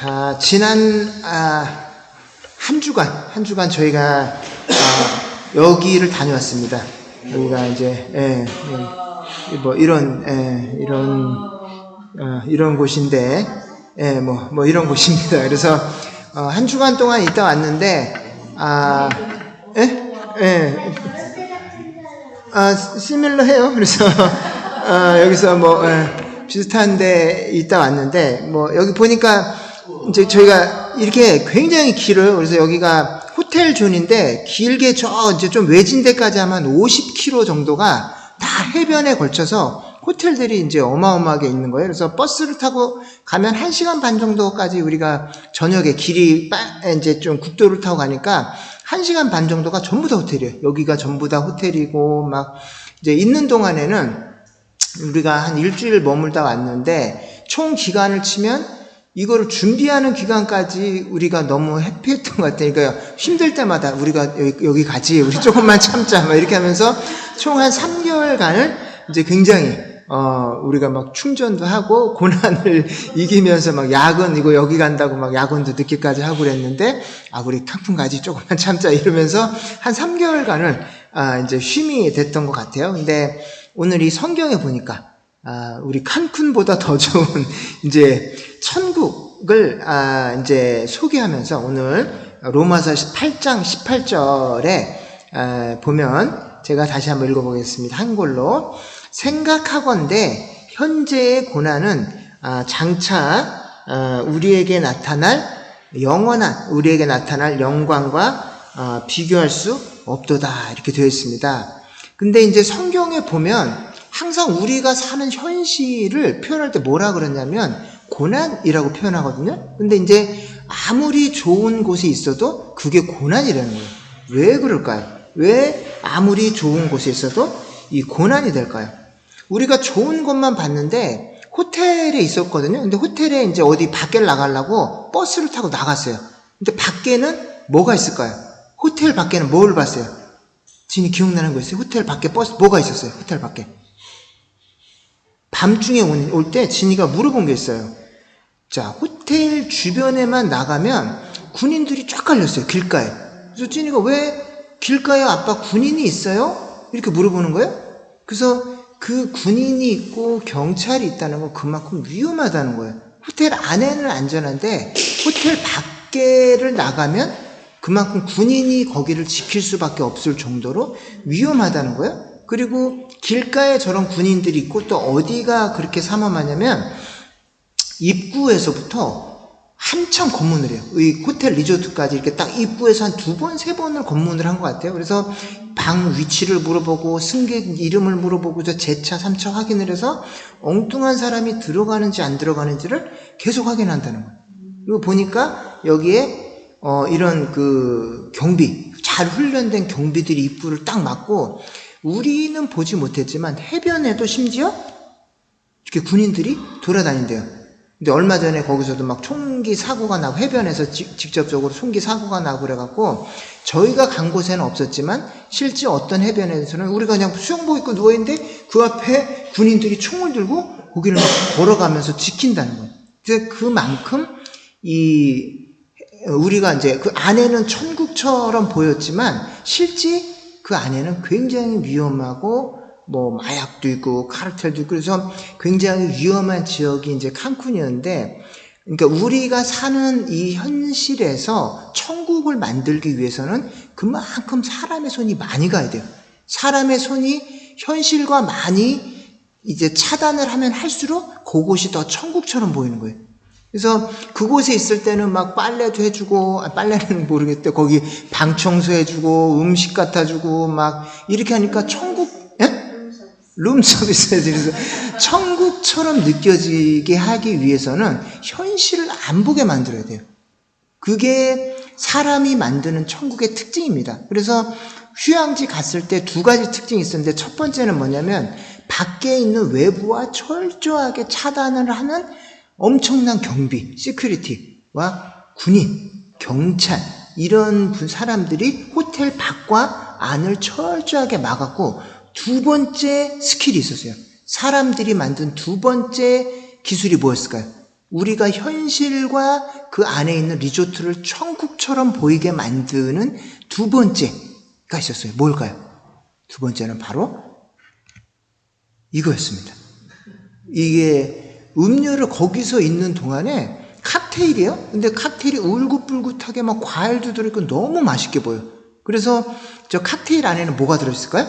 자, 지난 한 주간 저희가 여기를 다녀왔습니다. 여기가 이제 뭐 이런 곳인데 뭐 이런 곳입니다. 그래서 한 주간 동안 있다 왔는데 시밀러해요. 그래서 여기서 뭐 비슷한데 있다 왔는데 뭐 여기 보니까 이제 저희가 이렇게 굉장히 길어요. 그래서 여기가 호텔 존인데 길게 이제 좀 외진 데까지 하면 50km 정도가 다 해변에 걸쳐서 호텔들이 이제 어마어마하게 있는 거예요. 그래서 버스를 타고 가면 1시간 반 정도까지 우리가 저녁에 길이 이제 좀 국도를 타고 가니까 1시간 반 정도가 전부 다 호텔이에요. 여기가 전부 다 호텔이고 막 이제 있는 동안에는 우리가 한 일주일 머물다 왔는데 총 기간을 치면 이거를 준비하는 기간까지 우리가 너무 해피했던 것 같아요. 그러니까 힘들 때마다 우리가 여기 가지, 우리 조금만 참자, 막 이렇게 하면서 총 한 3개월간을 이제 굉장히 우리가 막 충전도 하고 고난을 이기면서 막 야근 이거 여기 간다고 막 야근도 늦게까지 하고 그랬는데 우리 칸쿤 가지 조금만 참자 이러면서 한 3개월간을 이제 쉼이 됐던 것 같아요. 근데 오늘 이 성경에 보니까 우리 칸쿤보다 더 좋은 이제 천국을 이제 소개하면서 오늘 로마서 8장 18절에 보면 제가 다시 한번 읽어보겠습니다. 한글로 생각하건대 현재의 고난은 장차 우리에게 나타날 영광과 비교할 수 없도다 이렇게 되어 있습니다. 근데 이제 성경에 보면 항상 우리가 사는 현실을 표현할 때 뭐라 그러냐면 고난이라고 표현하거든요. 근데 이제 아무리 좋은 곳에 있어도 그게 고난이라는 거예요. 왜 그럴까요? 왜 아무리 좋은 곳에 있어도 이 고난이 될까요? 우리가 좋은 곳만 봤는데 호텔에 있었거든요. 근데 호텔에 이제 어디 밖에 나가려고 버스를 타고 나갔어요. 근데 밖에는 뭐가 있을까요? 호텔 밖에는 뭘 봤어요? 진이 기억나는 거 있어요? 호텔 밖에 버스 뭐가 있었어요? 호텔 밖에 밤중에 올 때 진이가 물어본 게 있어요. 자, 호텔 주변에만 나가면 군인들이 쫙 깔렸어요. 길가에. 그래서 진이가 왜 길가에 아빠 군인이 있어요? 이렇게 물어보는 거예요. 그래서 그 군인이 있고 경찰이 있다는 건 그만큼 위험하다는 거예요. 호텔 안에는 안전한데 호텔 밖에를 나가면 그만큼 군인이 거기를 지킬 수밖에 없을 정도로 위험하다는 거예요. 그리고 길가에 저런 군인들이 있고 또 어디가 그렇게 삼엄하냐면 입구에서부터 한참 검문을 해요. 이 호텔 리조트까지 이렇게 딱 입구에서 한 2번, 3번을 검문을 한 것 같아요. 그래서 방 위치를 물어보고 승객 이름을 물어보고 제 차, 3차 확인을 해서 엉뚱한 사람이 들어가는지 안 들어가는지를 계속 확인한다는 거예요. 그리고 보니까 여기에 이런 그 경비, 잘 훈련된 경비들이 입구를 딱 막고 우리는 보지 못했지만 해변에도 심지어 이렇게 군인들이 돌아다닌대요. 근데 얼마 전에 거기서도 막 총기 사고가 나고 해변에서 직접적으로 총기 사고가 나고 그래갖고 저희가 간 곳에는 없었지만 실제 어떤 해변에서는 우리가 그냥 수영복 입고 누워있는데 그 앞에 군인들이 총을 들고 거기를 막 걸어가면서 지킨다는 거예요. 그래서 그만큼 우리가 이제 그 안에는 천국처럼 보였지만 실제 그 안에는 굉장히 위험하고 뭐 마약도 있고 카르텔도 있고 그래서 굉장히 위험한 지역이 이제 칸쿤이었는데 그러니까 우리가 사는 이 현실에서 천국을 만들기 위해서는 그만큼 사람의 손이 많이 가야 돼요. 사람의 손이 현실과 많이 이제 차단을 하면 할수록 그곳이 더 천국처럼 보이는 거예요. 그래서 그곳에 있을 때는 막 빨래도 해주고, 빨래는 모르겠대. 거기 방 청소해주고, 음식 갖다주고, 막 이렇게 하니까 룸 서비스 해드려서 천국처럼 느껴지게 하기 위해서는 현실을 안 보게 만들어야 돼요. 그게 사람이 만드는 천국의 특징입니다. 그래서 휴양지 갔을 때 2가지 특징이 있었는데 첫 번째는 뭐냐면 밖에 있는 외부와 철저하게 차단을 하는 엄청난 경비, 시큐리티와 군인, 경찰 이런 사람들이 호텔 밖과 안을 철저하게 막았고 2번째 스킬이 있었어요. 사람들이 만든 2번째 기술이 뭐였을까요? 우리가 현실과 그 안에 있는 리조트를 천국처럼 보이게 만드는 두 번째가 있었어요. 뭘까요? 두 번째는 바로 이거였습니다. 이게 음료를 거기서 있는 동안에 칵테일이에요. 근데 칵테일이 울긋불긋하게 막 과일도 들어있고 너무 맛있게 보여. 그래서 저 칵테일 안에는 뭐가 들어있을까요?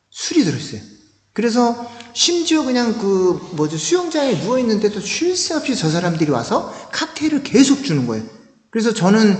술이 들어있어요. 그래서 심지어 그냥 수영장에 누워있는데도 쉴 새 없이 저 사람들이 와서 칵테일을 계속 주는 거예요. 그래서 저는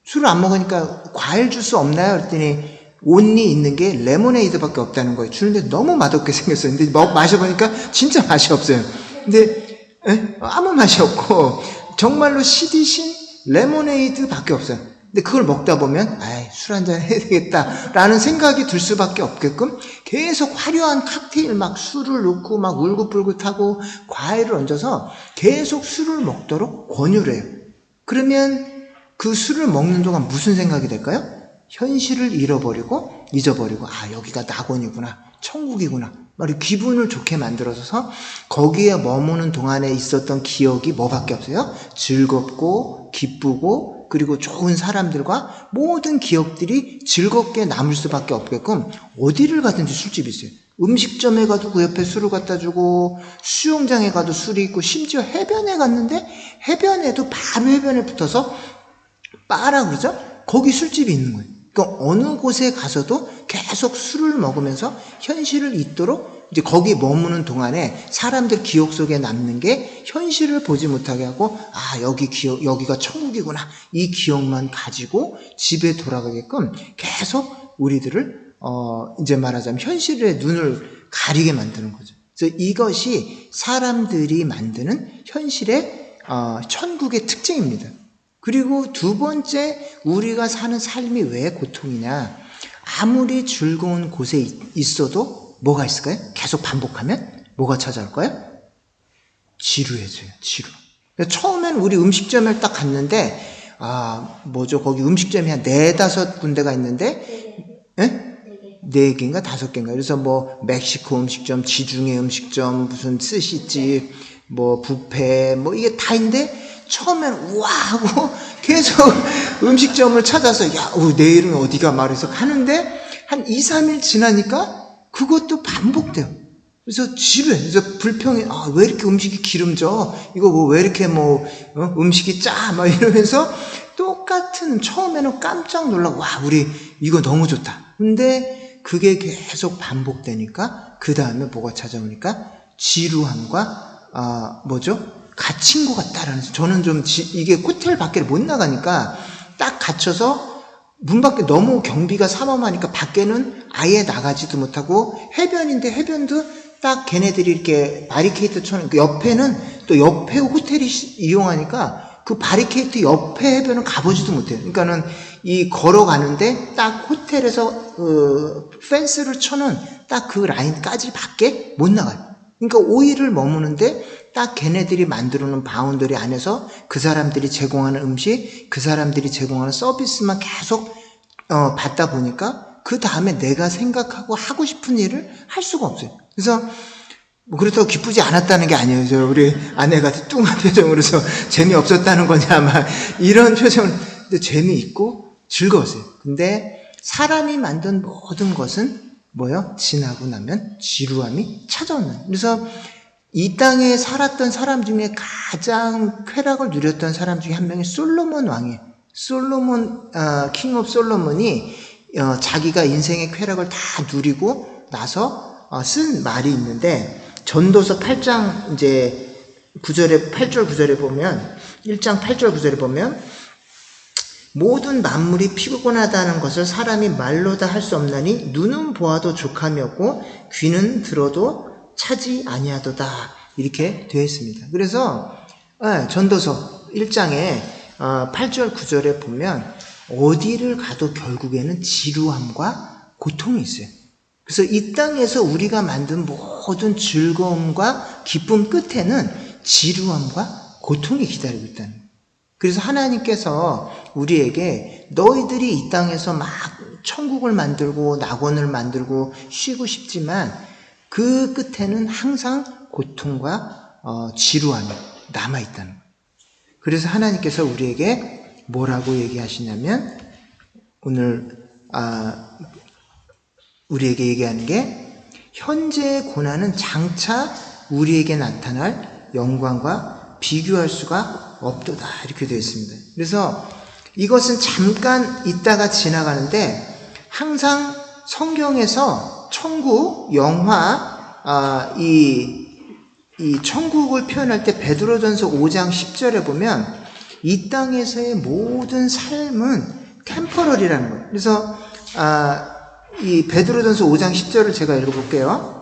술을 안 먹으니까 과일 주스 없나요? 그랬더니 온리 있는 게 레모네이드밖에 없다는 거예요. 주는데 너무 맛없게 생겼어요. 근데 마셔보니까 진짜 맛이 없어요. 근데 아무 맛이 없고 정말로 시디신 레모네이드밖에 없어요. 근데 그걸 먹다 보면 술 한잔 해야 되겠다라는 생각이 들 수밖에 없게끔 계속 화려한 칵테일 막 술을 넣고 막 울긋불긋하고 과일을 얹어서 계속 술을 먹도록 권유를 해요. 그러면 그 술을 먹는 동안 무슨 생각이 될까요? 현실을 잊어버리고 여기가 낙원이구나, 천국이구나, 막 기분을 좋게 만들어서 거기에 머무는 동안에 있었던 기억이 뭐밖에 없어요? 즐겁고 기쁘고 그리고 좋은 사람들과 모든 기억들이 즐겁게 남을 수밖에 없게끔 어디를 가든지 술집이 있어요. 음식점에 가도 그 옆에 술을 갖다 주고, 수영장에 가도 술이 있고, 심지어 해변에 갔는데 해변에도 바로 해변에 붙어서 바라 그러죠? 거기 술집이 있는 거예요. 그러니까 어느 곳에 가서도 계속 술을 먹으면서 현실을 잊도록 이제 거기 머무는 동안에 사람들 기억 속에 남는 게 현실을 보지 못하게 하고 여기가 천국이구나, 이 기억만 가지고 집에 돌아가게끔 계속 우리들을 이제 말하자면 현실의 눈을 가리게 만드는 거죠. 그래서 이것이 사람들이 만드는 현실의 천국의 특징입니다. 그리고 두 번째, 우리가 사는 삶이 왜 고통이냐? 아무리 즐거운 곳에 있어도 뭐가 있을까요? 계속 반복하면 뭐가 찾아올까요? 지루해져요. 지루. 처음엔 우리 음식점을 딱 갔는데 거기 음식점이 한 4-5군데가 있는데 4개인가 5개인가. 그래서 멕시코 음식점, 지중해 음식점, 무슨 스시집, 뷔페 이게 다 있는데 처음엔 우와 하고 계속 음식점을 찾아서 내일은 어디가 말해서 가는데 한 2-3일 지나니까 그것도 반복돼요. 그래서 지루해. 그래서 불평해. 왜 이렇게 음식이 기름져? 이거 왜 이렇게 음식이 짜? 막 이러면서 똑같은, 처음에는 깜짝 놀라고, 우리 이거 너무 좋다. 근데 그게 계속 반복되니까 그 다음에 뭐가 찾아오니까 지루함과 갇힌 것 같다라는. 저는 좀 이게 호텔 밖에 못 나가니까 딱 갇혀서 문 밖에 너무 경비가 삼엄하니까 밖에는 아예 나가지도 못하고, 해변인데 해변도 딱 걔네들이 이렇게 바리케이트 쳐놓은 그 옆에는 또 옆에 호텔이 이용하니까 그 바리케이트 옆에 해변은 가보지도 못해요. 그러니까는 이 걸어가는데 딱 호텔에서 펜스를 쳐놓은 딱 그 라인까지 밖에 못 나가요. 그러니까 5일을 머무는데 딱 걔네들이 만들어놓은 바운더리 안에서 그 사람들이 제공하는 음식, 그 사람들이 제공하는 서비스만 계속 받다 보니까 그 다음에 내가 생각하고 하고 싶은 일을 할 수가 없어요. 그래서 그렇다고 기쁘지 않았다는 게 아니에요. 우리 아내가 뚱한 표정으로서 재미없었다는 거냐 막 이런 표정을. 근데 재미있고 즐거웠어요. 근데 사람이 만든 모든 것은 지나고 나면 지루함이 찾아오는. 그래서 이 땅에 살았던 사람 중에 가장 쾌락을 누렸던 사람 중에 한 명이 솔로몬 왕이에요. 킹 오브 솔로몬이 자기가 인생의 쾌락을 다 누리고 나서 쓴 말이 있는데, 전도서 8장 이제 8절 9절에 보면, 1장 8절 9절에 보면, 모든 만물이 피곤하다는 것을 사람이 말로 다 할 수 없나니 눈은 보아도 족함이 없고 귀는 들어도 차지 아니하도다, 이렇게 되어 있습니다. 그래서 전도서 1장에 8절 9절에 보면 어디를 가도 결국에는 지루함과 고통이 있어요. 그래서 이 땅에서 우리가 만든 모든 즐거움과 기쁨 끝에는 지루함과 고통이 기다리고 있다는 거예요. 그래서 하나님께서 우리에게 너희들이 이 땅에서 막 천국을 만들고 낙원을 만들고 쉬고 싶지만 그 끝에는 항상 고통과 지루함이, 남아있다는 거예요. 그래서 하나님께서 우리에게 뭐라고 얘기하시냐면 오늘 우리에게 얘기하는 게 현재의 고난은 장차 우리에게 나타날 영광과 비교할 수가 없도다 이렇게 되어 있습니다. 그래서 이것은 잠깐 있다가 지나가는데 항상 성경에서 천국, 영화, 이 천국을 표현할 때 베드로전서 5장 10절에 보면 이 땅에서의 모든 삶은 템퍼럴이라는 거예요. 그래서 이 베드로전서 5장 10절을 제가 읽어볼게요.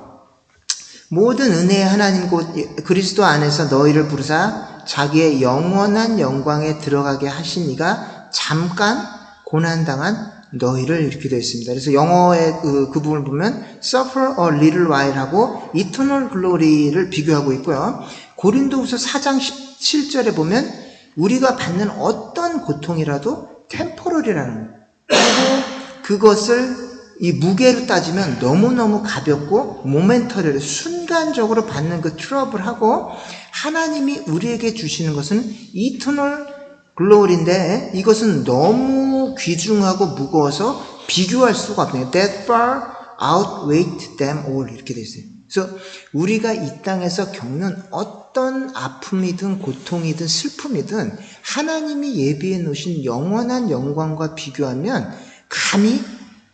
모든 은혜의 하나님 곧 그리스도 안에서 너희를 부르사 자기의 영원한 영광에 들어가게 하시니가 잠깐 고난당한 너희를 이렇게 되어 있습니다. 그래서 영어의 그 부분을 보면 suffer a little while 하고 eternal glory를 비교하고 있고요. 고린도후서 4장 17절에 보면 우리가 받는 어떤 고통이라도 템포럴이라는 거예요. 그리고 그것을 이 무게로 따지면 너무너무 가볍고 모멘터리를 순간적으로 받는 그 트러블하고 하나님이 우리에게 주시는 것은 이터널 글로리인데 이것은 너무 귀중하고 무거워서 비교할 수가 없네요. That far outweighed them all 이렇게 되어 있어요. 그래서 우리가 이 땅에서 겪는 어떤 아픔이든 고통이든 슬픔이든 하나님이 예비해 놓으신 영원한 영광과 비교하면 감히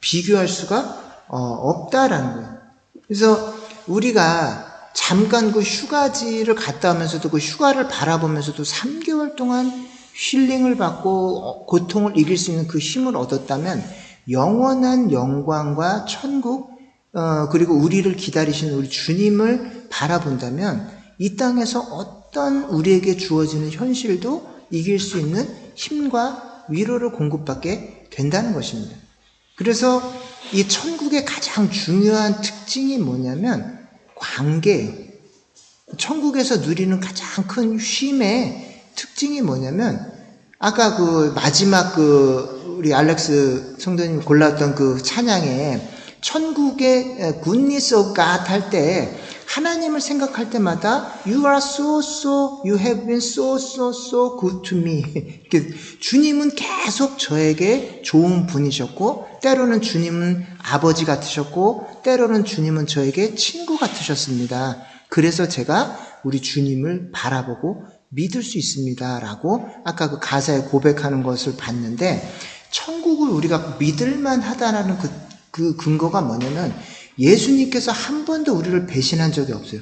비교할 수가 없다라는 거예요. 그래서 우리가 잠깐 그 휴가지를 갔다 오면서도 그 휴가를 바라보면서도 3개월 동안 힐링을 받고 고통을 이길 수 있는 그 힘을 얻었다면 영원한 영광과 천국 그리고 우리를 기다리시는 우리 주님을 바라본다면 이 땅에서 어떤 우리에게 주어지는 현실도 이길 수 있는 힘과 위로를 공급받게 된다는 것입니다. 그래서 이 천국의 가장 중요한 특징이 뭐냐면 관계예요. 천국에서 누리는 가장 큰 쉼의 특징이 뭐냐면 아까 그 마지막 우리 알렉스 성도님 골랐던 그 찬양에 천국의 goodness of God 할 때 하나님을 생각할 때마다 You are you have been so good to me. 주님은 계속 저에게 좋은 분이셨고 때로는 주님은 아버지 같으셨고 때로는 주님은 저에게 친구 같으셨습니다. 그래서 제가 우리 주님을 바라보고 믿을 수 있습니다. 라고 아까 그 가사에 고백하는 것을 봤는데 천국을 우리가 믿을만 하다라는 그 근거가 뭐냐면 예수님께서 한 번도 우리를 배신한 적이 없어요.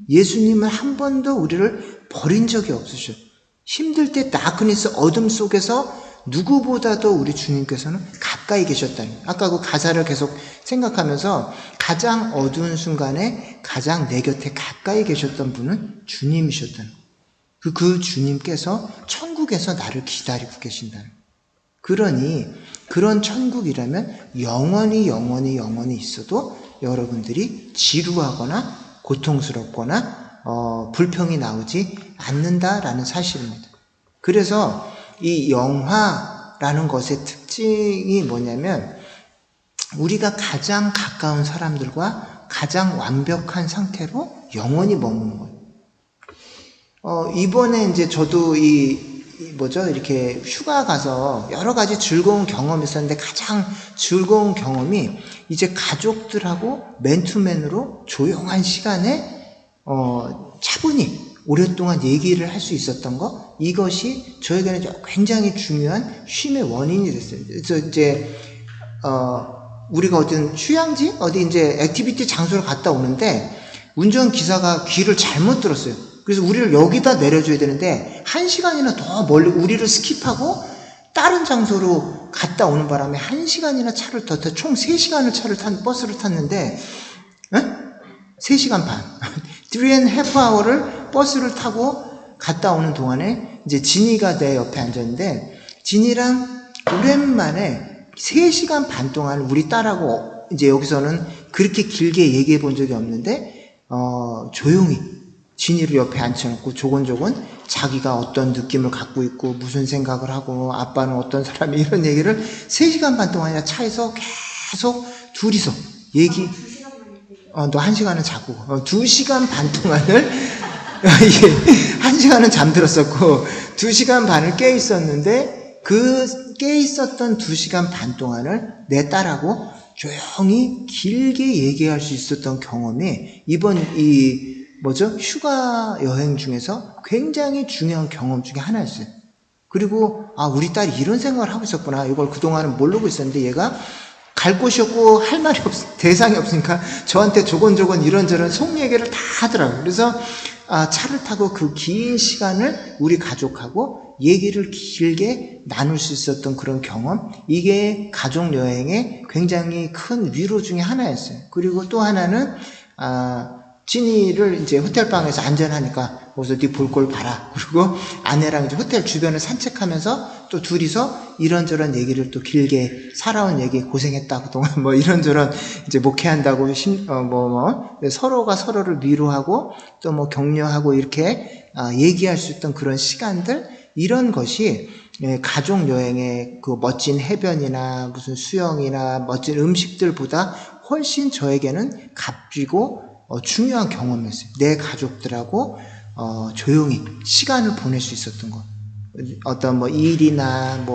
예수님은 한 번도 우리를 버린 적이 없으셔요. 힘들 때 다크니스 어둠 속에서 누구보다도 우리 주님께서는 가까이 계셨다는 거예요. 아까 그 가사를 계속 생각하면서 가장 어두운 순간에 가장 내 곁에 가까이 계셨던 분은 주님이셨다는 거예요. 그 주님께서 천국에서 나를 기다리고 계신다는 거예요. 그러니 그런 천국이라면 영원히 있어도 여러분들이 지루하거나 고통스럽거나 불평이 나오지 않는다라는 사실입니다. 그래서 이 영화라는 것의 특징이 뭐냐면 우리가 가장 가까운 사람들과 가장 완벽한 상태로 영원히 머무는 거예요. 이번에 이제 저도 이렇게 휴가 가서 여러 가지 즐거운 경험이 있었는데 가장 즐거운 경험이 이제 가족들하고 맨투맨으로 조용한 시간에 차분히 오랫동안 얘기를 할 수 있었던 거, 이것이 저에게는 굉장히 중요한 쉼의 원인이 됐어요. 그래서 이제 우리가 어떤 휴양지 어디 이제 액티비티 장소를 갔다 오는데 운전기사가 귀를 잘못 들었어요. 그래서 우리를 여기다 내려줘야 되는데 1시간이나 더 멀리 우리를 스킵하고 다른 장소로 갔다 오는 바람에 1시간이나 차를 더 총 3시간을 버스를 탔는데 3시간 반 3.5hour를 버스를 타고 갔다 오는 동안에 이제 진이가 내 옆에 앉았는데 진이랑 오랜만에 3시간 반 동안 우리 딸하고 이제 여기서는 그렇게 길게 얘기해 본 적이 없는데 조용히 진이를 옆에 앉혀놓고 조곤조곤 자기가 어떤 느낌을 갖고 있고 무슨 생각을 하고 아빠는 어떤 사람이 이런 얘기를 3시간 반 동안이나 차에서 계속 둘이서 얘기 너 1시간은 자고 2시간 반 동안을 이게 1시간은 잠들었었고 2시간 반을 깨 있었는데 그 깨 있었던 2시간 반 동안을 내 딸하고 조용히 길게 얘기할 수 있었던 경험이 이번 휴가 여행 중에서 굉장히 중요한 경험 중에 하나였어요. 그리고 우리 딸이 이런 생각을 하고 있었구나. 이걸 그동안은 모르고 있었는데 얘가 갈 곳이 없고 할 말이 대상이 없으니까 저한테 조곤조곤 이런저런 속 얘기를 다 하더라고요. 그래서 차를 타고 그 긴 시간을 우리 가족하고 얘기를 길게 나눌 수 있었던 그런 경험, 이게 가족 여행의 굉장히 큰 위로 중에 하나였어요. 그리고 또 하나는 진이를 이제 호텔방에서 안전하니까 거기서 네 볼 걸 봐라. 그리고 아내랑 이제 호텔 주변을 산책하면서 또 둘이서 이런저런 얘기를 또 길게 살아온 얘기, 고생했다 그동안 뭐 이런저런 이제 목회한다고 서로가 서로를 위로하고 또 뭐 격려하고 이렇게 얘기할 수 있던 그런 시간들, 이런 것이 가족 여행의 그 멋진 해변이나 무슨 수영이나 멋진 음식들보다 훨씬 저에게는 값지고 중요한 경험이었어요. 내 가족들하고 조용히 시간을 보낼 수 있었던 것. 어떤 일이나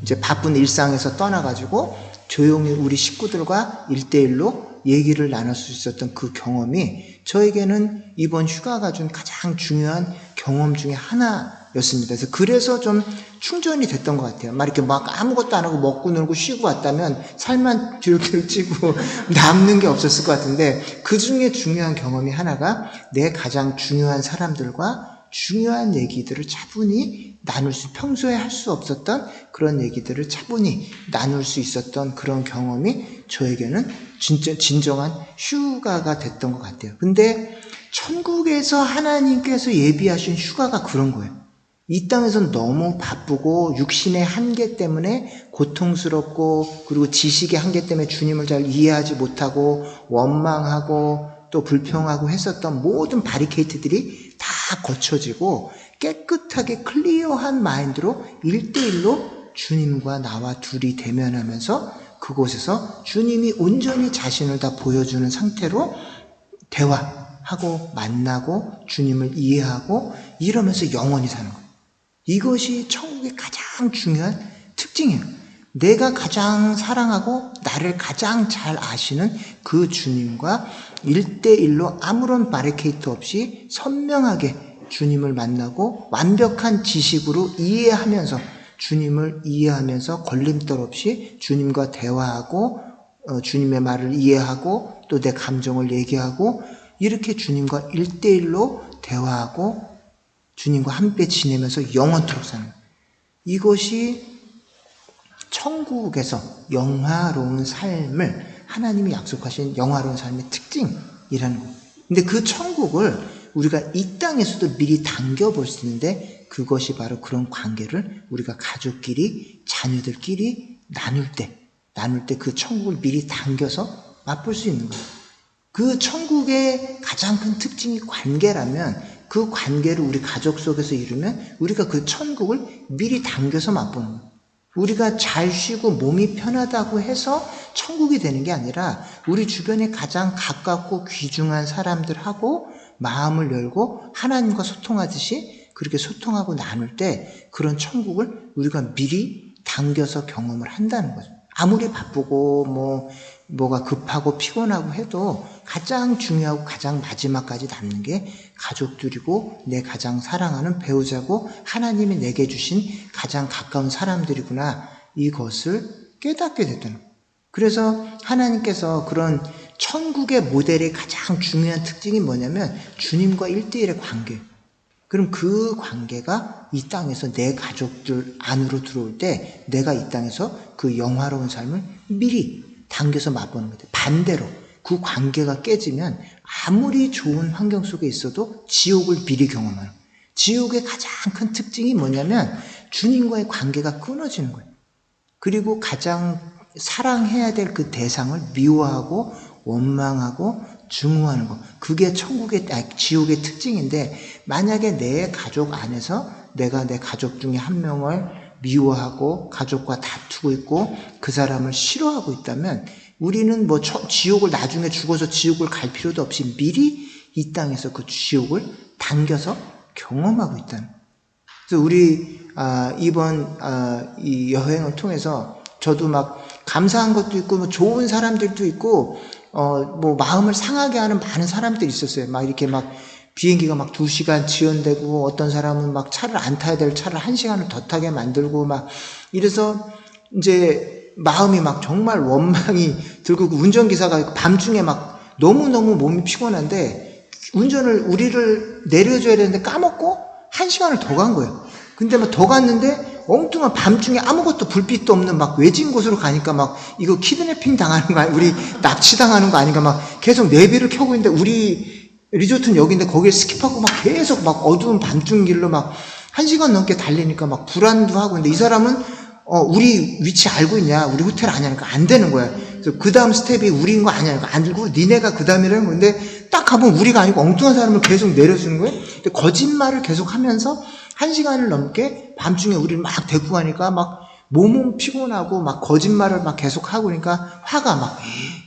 이제 바쁜 일상에서 떠나가지고 조용히 우리 식구들과 1대1로 얘기를 나눌 수 있었던 그 경험이 저에게는 이번 휴가가 준 가장 중요한 경험 중에 하나였습니다. 그래서 좀 충전이 됐던 것 같아요. 이렇게 아무것도 안 하고 먹고 놀고 쉬고 왔다면 살만 뒤룩뒤룩 찌고 남는 게 없었을 것 같은데, 그 중에 중요한 경험이 하나가 내 가장 중요한 사람들과 중요한 얘기들을 차분히 나눌 수, 평소에 할 수 없었던 그런 얘기들을 차분히 나눌 수 있었던 그런 경험이 저에게는 진정한 휴가가 됐던 것 같아요. 근데 천국에서 하나님께서 예비하신 휴가가 그런 거예요. 이 땅에서는 너무 바쁘고 육신의 한계 때문에 고통스럽고, 그리고 지식의 한계 때문에 주님을 잘 이해하지 못하고 원망하고 또 불평하고 했었던 모든 바리케이트들이 다 거쳐지고 깨끗하게 클리어한 마인드로 1대1로 주님과 나와 둘이 대면하면서 그곳에서 주님이 온전히 자신을 다 보여주는 상태로 대화하고 만나고 주님을 이해하고 이러면서 영원히 사는 거예요. 이것이 천국의 가장 중요한 특징이에요. 내가 가장 사랑하고 나를 가장 잘 아시는 그 주님과 1대1로 아무런 바리케이트 없이 선명하게 주님을 만나고 완벽한 지식으로 이해하면서, 주님을 이해하면서 걸림돌 없이 주님과 대화하고 주님의 말을 이해하고 또 내 감정을 얘기하고, 이렇게 주님과 1대1로 대화하고 주님과 함께 지내면서 영원토록 사는 거예요. 이것이 천국에서 영화로운 삶을, 하나님이 약속하신 영화로운 삶의 특징이라는 거예요. 근데 그 천국을 우리가 이 땅에서도 미리 당겨볼 수 있는데, 그것이 바로 그런 관계를 우리가 가족끼리, 자녀들끼리 나눌 때 그 천국을 미리 당겨서 맛볼 수 있는 거예요. 그 천국의 가장 큰 특징이 관계라면, 그 관계를 우리 가족 속에서 이루면 우리가 그 천국을 미리 당겨서 맛보는 거예요. 우리가 잘 쉬고 몸이 편하다고 해서 천국이 되는 게 아니라, 우리 주변에 가장 가깝고 귀중한 사람들하고 마음을 열고 하나님과 소통하듯이 그렇게 소통하고 나눌 때 그런 천국을 우리가 미리 당겨서 경험을 한다는 거죠. 아무리 바쁘고 뭐가 급하고 피곤하고 해도 가장 중요하고 가장 마지막까지 남는 게 가족들이고 내 가장 사랑하는 배우자고 하나님이 내게 주신 가장 가까운 사람들이구나, 이것을 깨닫게 됐다는 거예요. 그래서 하나님께서 그런 천국의 모델의 가장 중요한 특징이 뭐냐면 주님과 1대1의 관계. 그럼 그 관계가 이 땅에서 내 가족들 안으로 들어올 때 내가 이 땅에서 그 영화로운 삶을 미리 당겨서 맛보는 거예요. 반대로 그 관계가 깨지면 아무리 좋은 환경 속에 있어도 지옥을 미리 경험하는 거예요. 지옥의 가장 큰 특징이 뭐냐면 주님과의 관계가 끊어지는 거예요. 그리고 가장 사랑해야 될 그 대상을 미워하고 원망하고 증오하는 거, 그게 지옥의 특징인데, 만약에 내 가족 안에서 내가 내 가족 중에 한 명을 미워하고 가족과 다투고 있고 그 사람을 싫어하고 있다면, 우리는 지옥을 나중에 죽어서 지옥을 갈 필요도 없이 미리 이 땅에서 그 지옥을 당겨서 경험하고 있다는. 그래서 우리 이번 이 여행을 통해서 저도 막 감사한 것도 있고 뭐 좋은 사람들도 있고 뭐 마음을 상하게 하는 많은 사람들이 있었어요. 막 이렇게 막 비행기가 막 2시간 지연되고 어떤 사람은 막 차를 안 타야 될 차를 1시간을 더 타게 만들고 막 이래서 이제 마음이 막 정말 원망이 들고 그 운전기사가 밤중에 막 너무너무 몸이 피곤한데 우리를 내려줘야 되는데 까먹고 1시간을 더 간 거예요. 근데 막 더 갔는데 엉뚱한 밤중에 아무것도 불빛도 없는 막 외진 곳으로 가니까 막 이거 키드내핑 당하는 거 아니야? 우리 납치 당하는 거 아닌가 막 계속 내비를 켜고 있는데 우리 리조트는 여기인데 거기를 스킵하고 막 계속 막 어두운 밤중 길로 막 1시간 넘게 달리니까 막 불안도 하고 근데 이 사람은 우리 위치 알고 있냐? 우리 호텔 아냐니까 안 되는 거야. 그래서 그 다음 스텝이 우리인 거 아냐니까 안 들고 니네가 그 다음이라는 건데 딱 가보면 우리가 아니고 엉뚱한 사람을 계속 내려주는 거예요. 근데 거짓말을 계속 하면서 1시간을 넘게 밤중에 우리를 막 데리고 가니까 막 몸은 피곤하고 막 거짓말을 막 계속 하고 그러니까 화가 막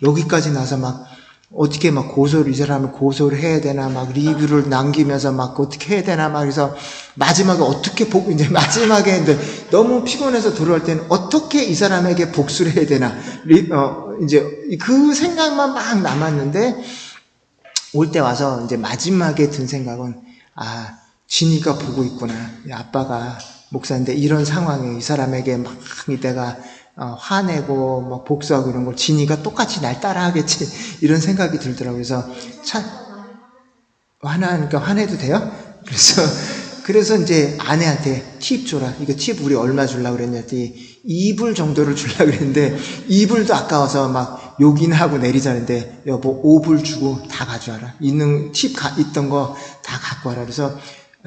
여기까지 나서 막 어떻게 막 이 사람을 고소를 해야 되나 막 리뷰를 남기면서 막 어떻게 해야 되나 막 그래서 마지막에 어떻게 이제 마지막에 이제 너무 피곤해서 들어올 때는 어떻게 이 사람에게 복수를 해야 되나 이제 그 생각만 막 남았는데 올 때 와서 이제 마지막에 든 생각은 진이가 보고 있구나. 아빠가 목사인데 이런 상황에 이 사람에게 막 내가 화내고 막 복수하고 이런 걸 진이가 똑같이 날 따라하겠지 이런 생각이 들더라고요. 그래서 화나니까 화내도 돼요? 그래서 이제 아내한테 팁 줘라. 이거 팁 우리 얼마 주려고 그랬냐 했더니 2불 정도를 주려고 그랬는데 2불도 아까워서 막 욕이나 하고 내리자는데 여보 5불 주고 다 가져와라. 팁 있던 거 다 갖고 와라. 그래서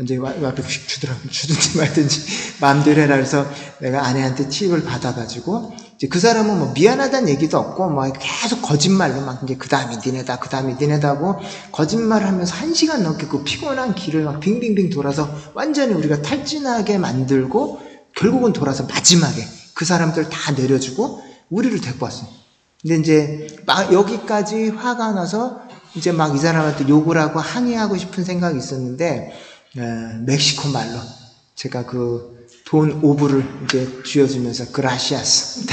이제 앞에 주더라고. 주든지 말든지 마음대로 해라. 그래서 내가 아내한테 팁을 받아가지고 이제 그 사람은 뭐 미안하다는 얘기도 없고 뭐 계속 거짓말로 막 이제 그 다음이 니네다 하고 거짓말을 하면서 1시간 넘게 그 피곤한 길을 막 빙빙빙 돌아서 완전히 우리가 탈진하게 만들고 결국은 돌아서 마지막에 그 사람들 다 내려주고 우리를 데리고 왔어요. 근데 이제 막 여기까지 화가 나서 이제 막 이 사람한테 욕을 하고 항의하고 싶은 생각이 있었는데 멕시코 말로 제가 그 돈 5불을 이제 쥐어주면서 그라시아스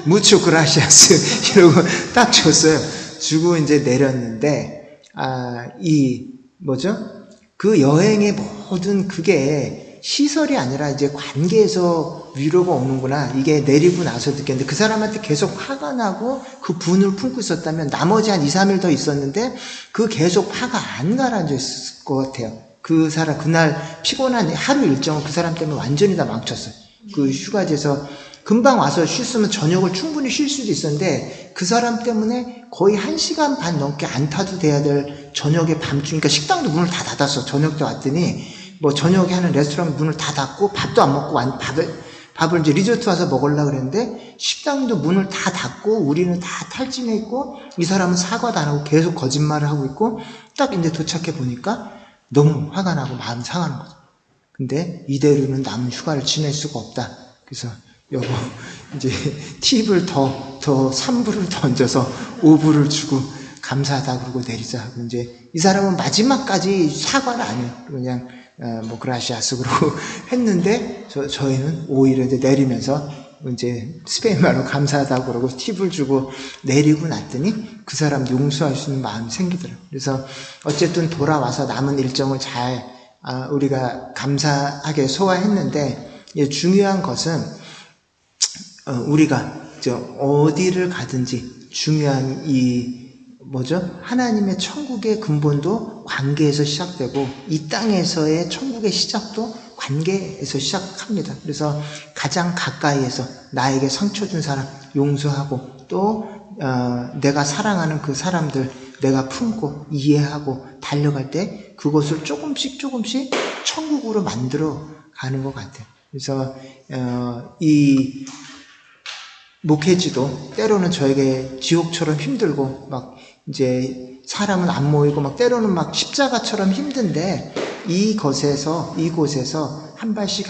무초 그라시아스 이러고 딱 줬어요. 주고 이제 내렸는데 그 여행의 모든 그게 시설이 아니라 이제 관계에서 위로가 오는구나 이게 내리고 나서 느꼈는데 그 사람한테 계속 화가 나고 그 분을 품고 있었다면 나머지 한 2, 3일 더 있었는데 그 계속 화가 안 가라앉아 있을 것 같아요. 그 사람 그날 피곤한 하루 일정을 그 사람 때문에 완전히 다 망쳤어요. 그 휴가지에서 금방 와서 쉬었으면 저녁을 충분히 쉴 수도 있었는데 그 사람 때문에 거의 1시간 반 넘게 안 타도 돼야 될 저녁에 밤중 그러니까 식당도 문을 다 닫았어. 저녁 때 왔더니 뭐 저녁에 하는 레스토랑 문을 다 닫고 밥도 안 먹고 밥을 이제 리조트 와서 먹으려고 그랬는데 식당도 문을 다 닫고 우리는 다 탈진해 있고 이 사람은 사과도 안 하고 계속 거짓말을 하고 있고 딱 이제 도착해 보니까 너무 화가 나고 마음 상하는 거죠. 근데 이대로는 남은 휴가를 지낼 수가 없다. 그래서 여보 이제 팁을 더 3불을 던져서 5불을 주고 감사하다 그러고 내리자 하고 이제 이 사람은 마지막까지 사과를 안 해요. 그냥 뭐 그라시아스 그러고 했는데 저희는 오히려 이제 내리면서 이제 스페인말로 감사하다고 그러고 팁을 주고 내리고 났더니 그 사람 용서할 수 있는 마음이 생기더라고요. 그래서 어쨌든 돌아와서 남은 일정을 잘 우리가 감사하게 소화했는데 중요한 것은 우리가 어디를 가든지 중요한 하나님의 천국의 근본도 관계에서 시작되고 이 땅에서의 천국의 시작도 관계에서 시작합니다. 그래서 가장 가까이에서 나에게 상처 준 사람 용서하고 또 내가 사랑하는 그 사람들 내가 품고 이해하고 달려갈 때 그것을 조금씩 천국으로 만들어 가는 것 같아요. 그래서 이 목회지도 때로는 저에게 지옥처럼 힘들고 막 이제 사람은 안 모이고 막 때로는 막 십자가처럼 힘든데 이곳에서 한 발씩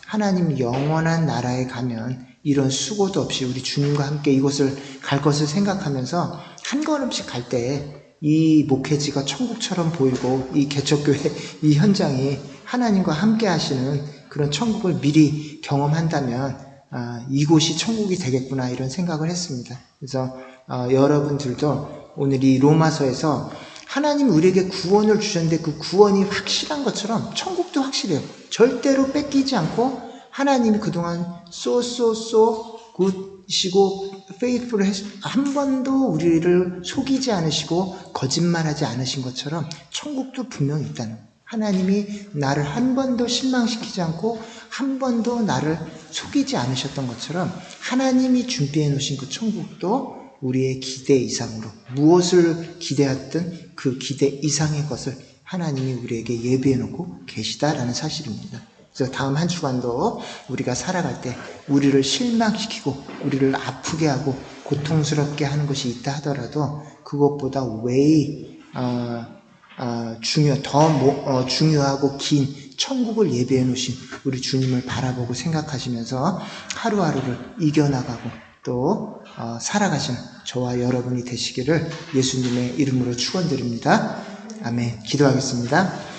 하나님 영원한 나라에 가면 이런 수고도 없이 우리 주님과 함께 이곳을 갈 것을 생각하면서 한 걸음씩 갈 때 이 목회지가 천국처럼 보이고 이 개척교회 이 현장이 하나님과 함께 하시는 그런 천국을 미리 경험한다면 이곳이 천국이 되겠구나 이런 생각을 했습니다. 그래서 여러분들도 오늘 이 로마서에서 하나님 우리에게 구원을 주셨는데 그 구원이 확실한 것처럼 천국도 확실해요. 절대로 뺏기지 않고 하나님이 그동안 so 굿이시고 페이스풀 한 번도 우리를 속이지 않으시고 거짓말하지 않으신 것처럼 천국도 분명히 있다는 거예요. 하나님이 나를 한 번도 실망시키지 않고 한 번도 나를 속이지 않으셨던 것처럼 하나님이 준비해 놓으신 그 천국도 우리의 기대 이상으로 무엇을 기대했든 그 기대 이상의 것을 하나님이 우리에게 예비해 놓고 계시다라는 사실입니다. 그래서 다음 한 주간도 우리가 살아갈 때 우리를 실망시키고 우리를 아프게 하고 고통스럽게 하는 것이 있다 하더라도 그것보다 더 중요하고 긴 천국을 예비해 놓으신 우리 주님을 바라보고 생각하시면서 하루하루를 이겨나가고 또 살아가시는 저와 여러분이 되시기를 예수님의 이름으로 축원드립니다. 아멘. 기도하겠습니다.